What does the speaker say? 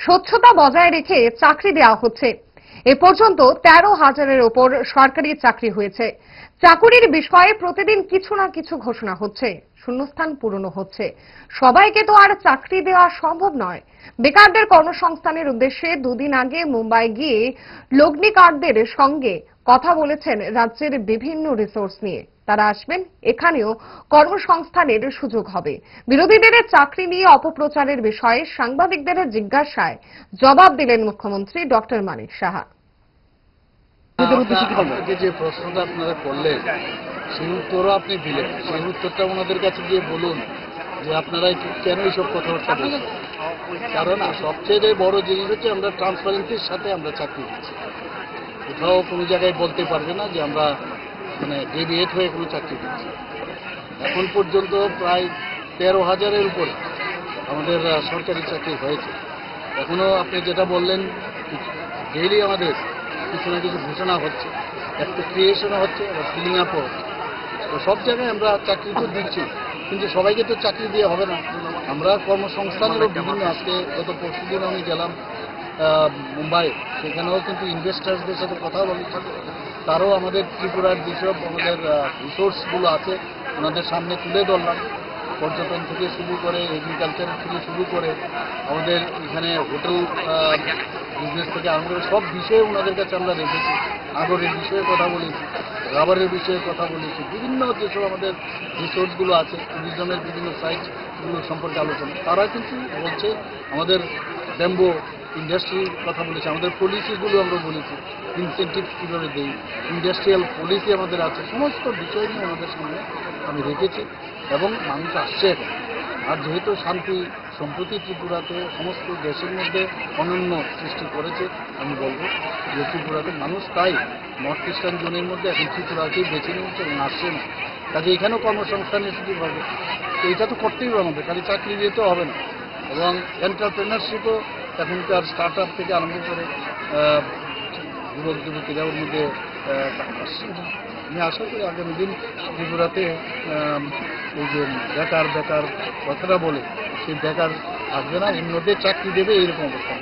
স্বচ্ছতা বজায় রেখে চাকরি দেওয়া হচ্ছে। এ পর্যন্ত 13,000-এর ওপর সরকারি চাকরি হয়েছে। চাকুরির বিষয়ে প্রতিদিন কিছু না কিছু ঘোষণা হচ্ছে, শূন্যস্থান পূরণ হচ্ছে। সবাইকে তো আর চাকরি দেওয়া সম্ভব নয়। বেকারদের কর্মসংস্থানের উদ্দেশ্যে দুদিন আগে মুম্বাই গিয়ে লগ্নিকারদের সঙ্গে কথা বলেছেন রাজ্যের বিভিন্ন রিসোর্স নিয়ে। তারা আসবেন, এখানেও কর্মসংস্থানের সুযোগ হবে। বিরোধীদের চাকরি নিয়ে অপপ্রচারের বিষয়ে সাংবাদিকদের জিজ্ঞাসায় জবাব দিলেন মুখ্যমন্ত্রী ডক্টর মানিক সাহা। যে প্রশ্নটা আপনারা করলেন সেই উত্তরও আপনি দিলেন, সেই উত্তরটা ওনাদের কাছে গিয়ে বলুন যে আপনারা কেন এইসব কথাবার্তা বলছেন। কারণ সবচেয়ে বড় জিনিস হচ্ছে আমরা ট্রান্সপারেন্সির সাথে আমরা চাকরি দিচ্ছি। কোথাও কোনো জায়গায় বলতে পারবে না যে আমরা ডেভিয়েট হয়ে কোনো চাকরি দিচ্ছি। এখন পর্যন্ত প্রায় 13,000-এর উপরে আমাদের সরকারি চাকরি হয়েছে। এখনও আপনি যেটা বললেন ডেইলি আমাদের কিছু না কিছু ঘোষণা হচ্ছে, একটা ক্রিয়েশনও হচ্ছে, ফিলিং আপও হচ্ছে। তো সব জায়গায় আমরা চাকরি তো দিচ্ছি, কিন্তু সবাইকে তো চাকরি দিয়ে হবে না। আমরা কর্মসংস্থানেরও বিভিন্ন, আজকে গত পরশুদিন আমি গেলাম মুম্বাই, সেখানেও কিন্তু ইনভেস্টার্সদের সাথে কথা বলেছি। তারও আমাদের ত্রিপুরার যেসব আমাদের রিসোর্সগুলো আছে ওনাদের সামনে তুলে ধরলাম। পর্যটন থেকে শুরু করে, এগ্রিকালচার থেকে শুরু করে, আমাদের এখানে হোটেল বিজনেস থেকে আরম্ভ করে সব বিষয়ে ওনাদের কাছে আমরা রেখেছি। আগরের বিষয়ে কথা বলেছি, রাবারের বিষয়ে কথা বলেছি, বিভিন্ন যেসব আমাদের রিসোর্সগুলো আছে, ট্যুরিজমের বিভিন্ন সাইটগুলো সম্পর্কে আলোচনা। তারা কিন্তু বলছে আমাদের ব্যাম্বো ইন্ডাস্ট্রির কথা বলেছি, আমাদের পলিসিগুলো আমরা বলেছি, ইনসেন্টিভ কীভাবে দেই, ইন্ডাস্ট্রিয়াল পলিসি আমাদের আছে, সমস্ত বিষয় নিয়ে আমাদের সামনে আমি রেখেছি এবং মানুষ আসছে এখন। আর যেহেতু শান্তি সম্প্রতি ত্রিপুরাতে সমস্ত দেশের মধ্যে অনন্য সৃষ্টি করেছে, আমি বলবো যে ত্রিপুরাতে মানুষ তাই নর্থ ইস্টার্ন জোনের মধ্যে এখন ত্রিপুরাকেই বেছে নিচ্ছে এবং আসছে না। কাজে এখানেও কর্মসংস্থানের সুযোগ হবে। তো এটা তো করতেই হবে আমাদের, খালি চাকরি দিয়ে তো হবে না। এবং এন্টারপ্রেনারশিপও এখনকার স্টার্ট আপ থেকে আরম্ভ করে যুবক যুবতীরা ওর মধ্যে আসছে। আমি আশা করি আগামী দিন ত্রিপুরাতে এই যে বেকার কথাটা বলে সেই বেকার থাকবে না, এর মধ্যে চাকরি দেবে, এইরকম অবস্থা।